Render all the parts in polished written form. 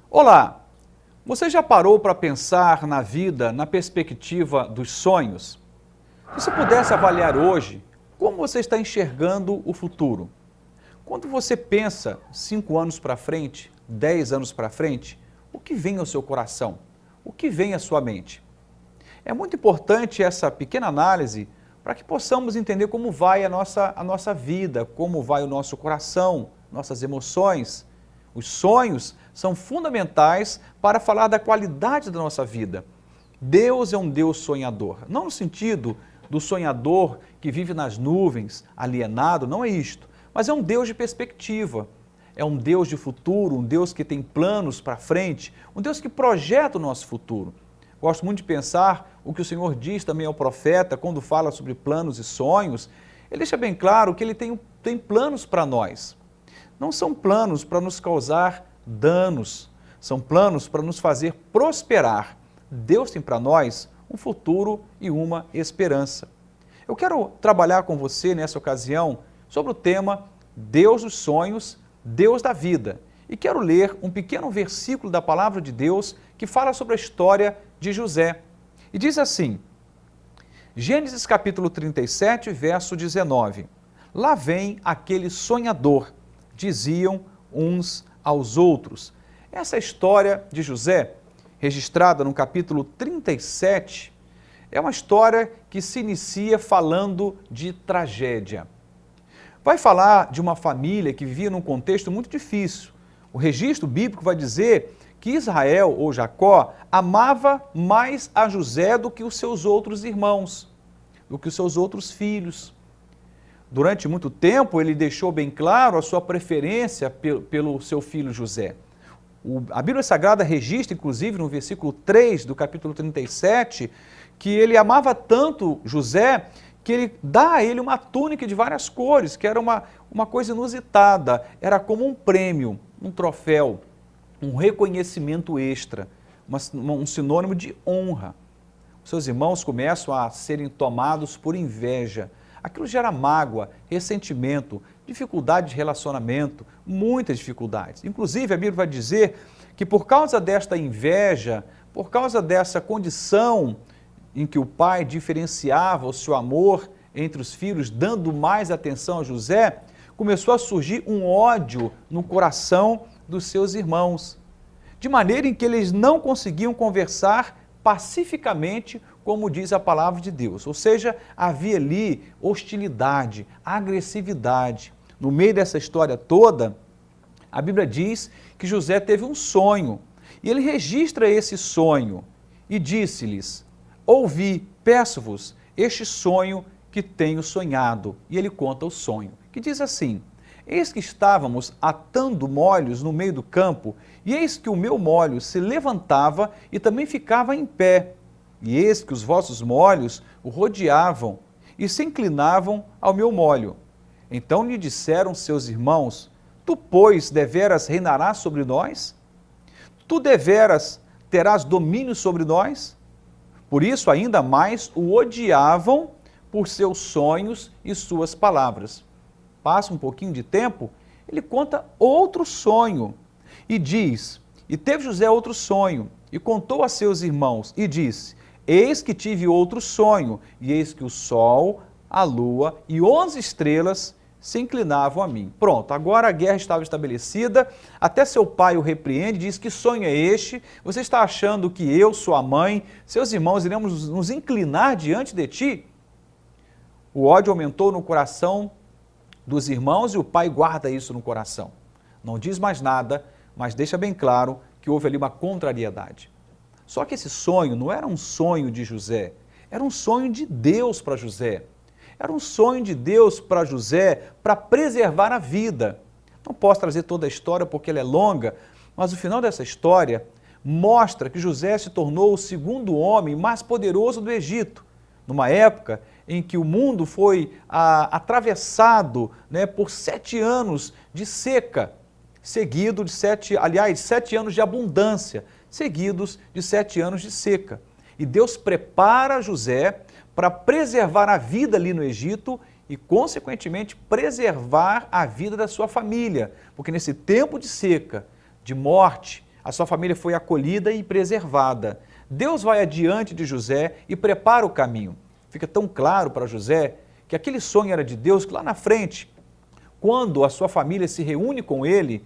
Olá! Você já parou para pensar na vida na perspectiva dos sonhos? Se você pudesse avaliar hoje, como você está enxergando o futuro? Quando você pensa 5 anos para frente, 10 anos para frente, o que vem ao seu coração? O que vem à sua mente? É muito importante essa pequena análise para que possamos entender como vai a nossa vida, como vai o nosso coração, nossas emoções. Os sonhos são fundamentais para falar da qualidade da nossa vida. Deus é um Deus sonhador, não no sentido do sonhador que vive nas nuvens, alienado, não é isto, mas é um Deus de perspectiva, é um Deus de futuro, um Deus que tem planos para frente, um Deus que projeta o nosso futuro. Gosto muito de pensar o que o Senhor diz também ao profeta quando fala sobre planos e sonhos. Ele deixa bem claro que ele tem planos para nós. Não são planos para nos causar danos, são planos para nos fazer prosperar. Deus tem para nós um futuro e uma esperança. Eu quero trabalhar com você nessa ocasião sobre o tema Deus dos sonhos, Deus da vida. E quero ler um pequeno versículo da palavra de Deus que fala sobre a história de José. E diz assim, Gênesis capítulo 37, verso 19. Lá vem aquele sonhador, diziam uns aos outros. Essa história de José, registrada no capítulo 37, é uma história que se inicia falando de tragédia. Vai falar de uma família que vivia num contexto muito difícil. O registro bíblico vai dizer que Israel, ou Jacó, amava mais a José do que os seus outros irmãos, do que os seus outros filhos. Durante muito tempo, ele deixou bem claro a sua preferência pelo seu filho José. A Bíblia Sagrada registra, inclusive, no versículo 3 do capítulo 37, que ele amava tanto José que ele dá a ele uma túnica de várias cores, que era uma coisa inusitada, era como um prêmio, um troféu, um reconhecimento extra, um sinônimo de honra. Os seus irmãos começam a serem tomados por inveja. Aquilo gera mágoa, ressentimento, dificuldade de relacionamento, muitas dificuldades. Inclusive, a Bíblia vai dizer que por causa desta inveja, por causa dessa condição em que o pai diferenciava o seu amor entre os filhos, dando mais atenção a José, começou a surgir um ódio no coração dos seus irmãos, de maneira em que eles não conseguiam conversar pacificamente, como diz a palavra de Deus. Ou seja, havia ali hostilidade, agressividade. No meio dessa história toda, a Bíblia diz que José teve um sonho, e ele registra esse sonho e disse-lhes, ouvi, peço-vos, este sonho que tenho sonhado. E ele conta o sonho, que diz assim, eis que estávamos atando molhos no meio do campo, e eis que o meu molho se levantava e também ficava em pé. E eis que os vossos molhos o rodeavam e se inclinavam ao meu molho. Então lhe disseram seus irmãos, tu, pois, deveras reinarás sobre nós? Tu deveras terás domínio sobre nós? Por isso, ainda mais o odiavam por seus sonhos e suas palavras. Passa um pouquinho de tempo, ele conta outro sonho e diz, e teve José outro sonho, e contou a seus irmãos, e disse, eis que tive outro sonho, e eis que o sol, a lua e 11 estrelas se inclinavam a mim. Pronto, agora a guerra estava estabelecida, até seu pai o repreende, diz, que sonho é este? Você está achando que eu, sua mãe, seus irmãos iremos nos inclinar diante de ti? O ódio aumentou no coração dos irmãos e o pai guarda isso no coração. Não diz mais nada, mas deixa bem claro que houve ali uma contrariedade. Só que esse sonho não era um sonho de José, era um sonho de Deus para José. Era um sonho de Deus para José para preservar a vida. Não posso trazer toda a história porque ela é longa, mas o final dessa história mostra que José se tornou o segundo homem mais poderoso do Egito, numa época em que o mundo foi atravessado, por 7 anos de seca, seguido de 7 anos de abundância, seguidos de 7 anos de seca. E Deus prepara José para preservar a vida ali no Egito e, consequentemente, preservar a vida da sua família, porque nesse tempo de seca, de morte, a sua família foi acolhida e preservada. Deus vai adiante de José e prepara o caminho. Fica tão claro para José que aquele sonho era de Deus, que lá na frente, quando a sua família se reúne com ele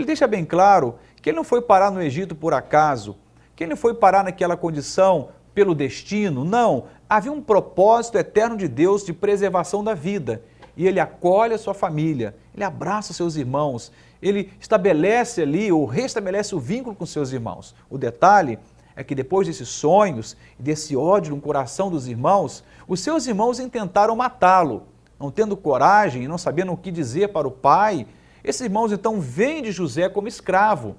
deixa bem claro que ele não foi parar no Egito por acaso, que ele não foi parar naquela condição pelo destino, não. Havia um propósito eterno de Deus de preservação da vida. E ele acolhe a sua família, ele abraça os seus irmãos, ele estabelece ali ou restabelece o vínculo com seus irmãos. O detalhe é que depois desses sonhos e desse ódio no coração dos irmãos, os seus irmãos intentaram matá-lo. Não tendo coragem e não sabendo o que dizer para o pai, esses irmãos então veem de José como escravo.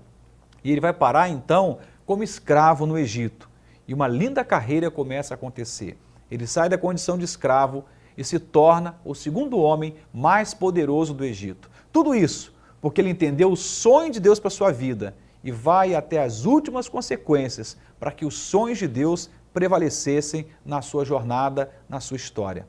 E ele vai parar então como escravo no Egito. E uma linda carreira começa a acontecer. Ele sai da condição de escravo e se torna o segundo homem mais poderoso do Egito. Tudo isso porque ele entendeu o sonho de Deus para a sua vida e vai até as últimas consequências para que os sonhos de Deus prevalecessem na sua jornada, na sua história.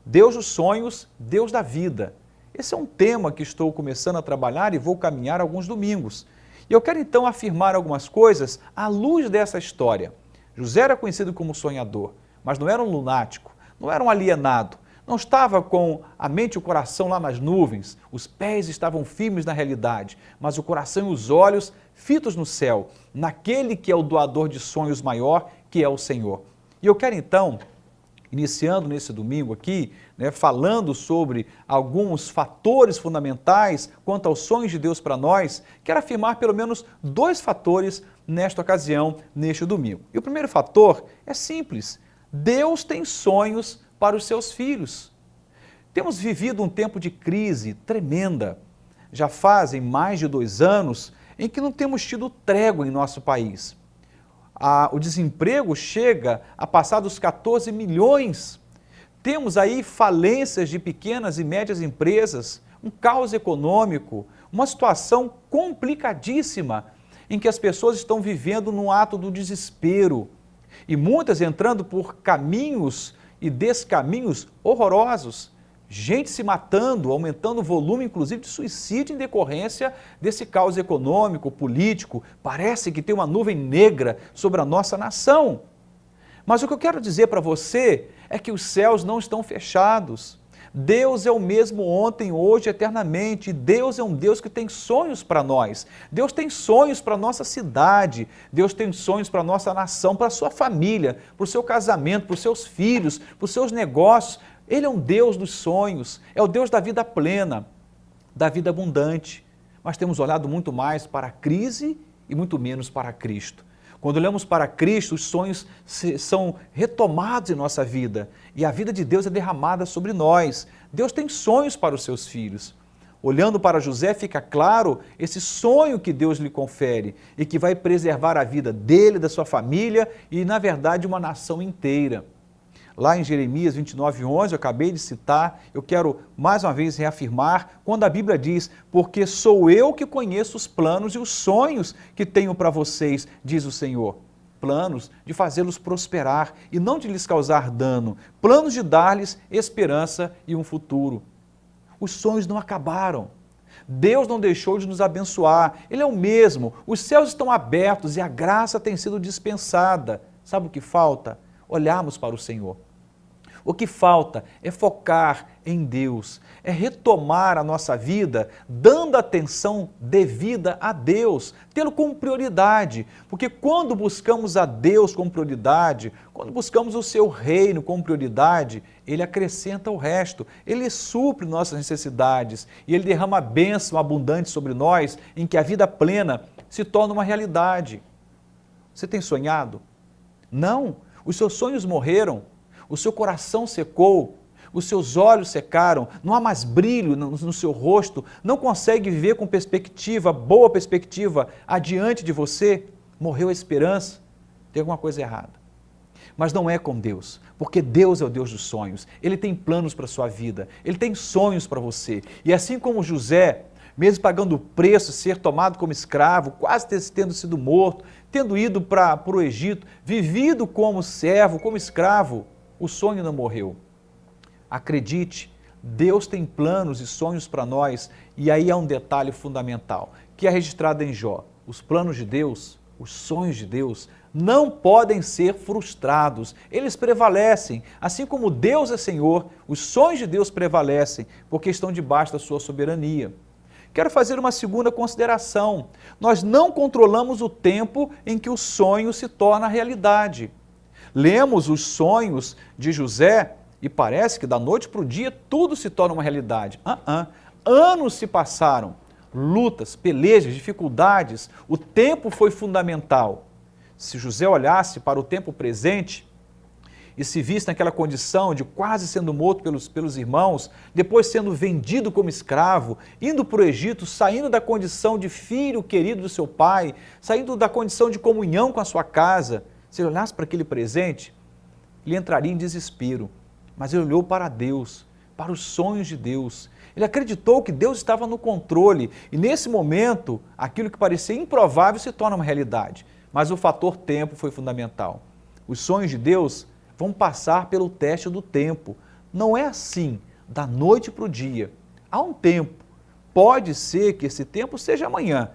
Deus dos sonhos, Deus da vida. Esse é um tema que estou começando a trabalhar e vou caminhar alguns domingos. E eu quero então afirmar algumas coisas à luz dessa história. José era conhecido como sonhador, mas não era um lunático, não era um alienado, não estava com a mente e o coração lá nas nuvens, os pés estavam firmes na realidade, mas o coração e os olhos fitos no céu, naquele que é o doador de sonhos maior, que é o Senhor. E eu quero então, iniciando nesse domingo aqui, falando sobre alguns fatores fundamentais quanto aos sonhos de Deus para nós, quero afirmar pelo menos 2 fatores nesta ocasião, neste domingo. E o primeiro fator é simples: Deus tem sonhos para os seus filhos. Temos vivido um tempo de crise tremenda. Já fazem mais de 2 anos em que não temos tido trégua em nosso país. O desemprego chega a passar dos 14 milhões. Temos aí falências de pequenas e médias empresas, um caos econômico, uma situação complicadíssima em que as pessoas estão vivendo num ato do desespero e muitas entrando por caminhos e descaminhos horrorosos. Gente se matando, aumentando o volume, inclusive, de suicídio em decorrência desse caos econômico, político. Parece que tem uma nuvem negra sobre a nossa nação. Mas o que eu quero dizer para você é que os céus não estão fechados. Deus é o mesmo ontem, hoje, eternamente. Deus é um Deus que tem sonhos para nós. Deus tem sonhos para a nossa cidade. Deus tem sonhos para a nossa nação, para a sua família, para o seu casamento, para os seus filhos, para os seus negócios. Ele é um Deus dos sonhos, é o Deus da vida plena, da vida abundante. Mas temos olhado muito mais para a crise e muito menos para Cristo. Quando olhamos para Cristo, os sonhos são retomados em nossa vida e a vida de Deus é derramada sobre nós. Deus tem sonhos para os seus filhos. Olhando para José, fica claro esse sonho que Deus lhe confere e que vai preservar a vida dele, da sua família e, na verdade, uma nação inteira. Lá em Jeremias 29:11, eu acabei de citar, eu quero mais uma vez reafirmar, quando a Bíblia diz: porque sou eu que conheço os planos e os sonhos que tenho para vocês, diz o Senhor. Planos de fazê-los prosperar e não de lhes causar dano, planos de dar-lhes esperança e um futuro. Os sonhos não acabaram. Deus não deixou de nos abençoar, Ele é o mesmo, os céus estão abertos e a graça tem sido dispensada. Sabe o que falta? Olharmos para o Senhor. O que falta é focar em Deus, é retomar a nossa vida dando atenção devida a Deus, tê-lo como prioridade, porque quando buscamos a Deus como prioridade, quando buscamos o seu reino como prioridade, Ele acrescenta o resto, Ele supre nossas necessidades e Ele derrama bênção abundante sobre nós, em que a vida plena se torna uma realidade. Você tem sonhado? Não. Os seus sonhos morreram, o seu coração secou, os seus olhos secaram, não há mais brilho no seu rosto, não consegue viver com perspectiva, boa perspectiva adiante de você, morreu a esperança, tem alguma coisa errada. Mas não é com Deus, porque Deus é o Deus dos sonhos, Ele tem planos para a sua vida, Ele tem sonhos para você. E assim como José, mesmo pagando o preço, ser tomado como escravo, quase tendo sido morto, tendo ido para o Egito, vivido como servo, como escravo, o sonho não morreu. Acredite, Deus tem planos e sonhos para nós, e aí há um detalhe fundamental, que é registrado em Jó. os planos de Deus, os sonhos de Deus, não podem ser frustrados. Eles prevalecem. Assim como Deus é Senhor, os sonhos de Deus prevalecem, porque estão debaixo da sua soberania. Quero fazer uma segunda consideração. Nós não controlamos o tempo em que o sonho se torna realidade. Lemos os sonhos de José e parece que da noite para o dia tudo se torna uma realidade. Anos se passaram, lutas, pelejas, dificuldades, o tempo foi fundamental. Se José olhasse para o tempo presente e se visse naquela condição de quase sendo morto pelos irmãos, depois sendo vendido como escravo, indo para o Egito, saindo da condição de filho querido do seu pai, saindo da condição de comunhão com a sua casa, se ele olhasse para aquele presente, ele entraria em desespero. Mas ele olhou para Deus, para os sonhos de Deus. Ele acreditou que Deus estava no controle e nesse momento, aquilo que parecia improvável se torna uma realidade. Mas o fator tempo foi fundamental. Os sonhos de Deus vão passar pelo teste do tempo. Não é assim, da noite para o dia. Há um tempo. Pode ser que esse tempo seja amanhã.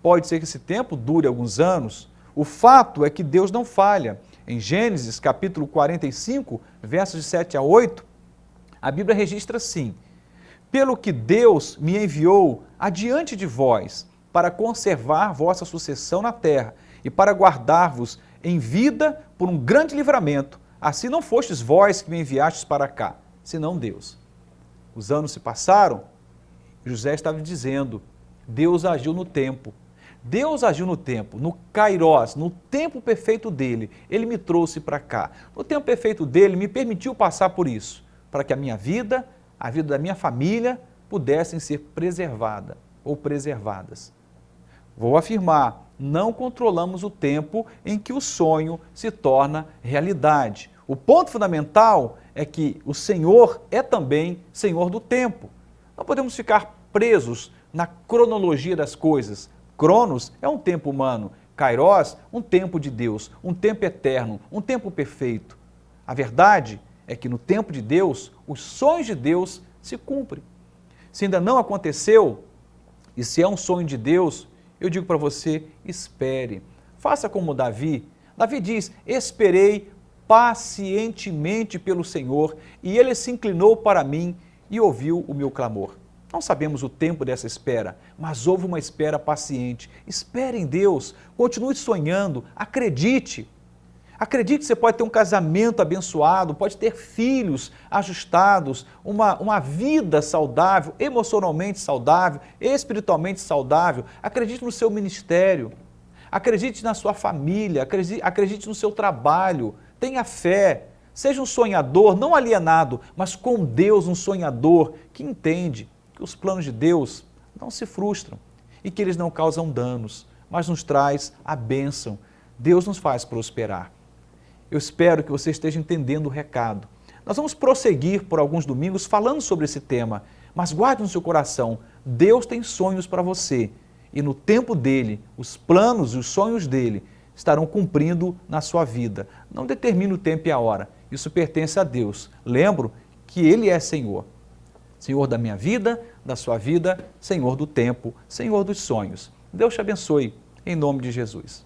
Pode ser que esse tempo dure alguns anos. O fato é que Deus não falha. Em Gênesis, capítulo 45, versos de 7 a 8, a Bíblia registra assim: pelo que Deus me enviou adiante de vós, para conservar vossa sucessão na terra, e para guardar-vos em vida por um grande livramento. Assim não fostes vós que me enviastes para cá, senão Deus. Os anos se passaram, José estava dizendo, Deus agiu no tempo. Deus agiu no tempo, no Kairos, no tempo perfeito dele. Ele me trouxe para cá. No tempo perfeito dele, me permitiu passar por isso, para que a minha vida, a vida da minha família, pudessem ser preservada ou preservadas. Vou afirmar, não controlamos o tempo em que o sonho se torna realidade. O ponto fundamental é que o Senhor é também Senhor do tempo. Não podemos ficar presos na cronologia das coisas. Cronos é um tempo humano, Kairos, um tempo de Deus, um tempo eterno, um tempo perfeito. A verdade é que no tempo de Deus, os sonhos de Deus se cumprem. Se ainda não aconteceu, e se é um sonho de Deus, eu digo para você, espere. Faça como Davi. Davi diz, esperei pacientemente pelo Senhor, e Ele se inclinou para mim e ouviu o meu clamor. Não sabemos o tempo dessa espera, mas houve uma espera paciente. Espere em Deus, continue sonhando, acredite. Acredite que você pode ter um casamento abençoado, pode ter filhos ajustados, uma vida saudável, emocionalmente saudável, espiritualmente saudável. Acredite no seu ministério, acredite na sua família, acredite no seu trabalho, tenha fé. Seja um sonhador, não alienado, mas com Deus um sonhador que entende que os planos de Deus não se frustram e que eles não causam danos, mas nos traz a bênção. Deus nos faz prosperar. Eu espero que você esteja entendendo o recado. Nós vamos prosseguir por alguns domingos falando sobre esse tema, mas guarde no seu coração, Deus tem sonhos para você e no tempo dele, os planos e os sonhos dele estarão cumprindo na sua vida. Não determine o tempo e a hora, isso pertence a Deus. Lembro que Ele é Senhor. Senhor da minha vida, da sua vida, Senhor do tempo, Senhor dos sonhos. Deus te abençoe, em nome de Jesus.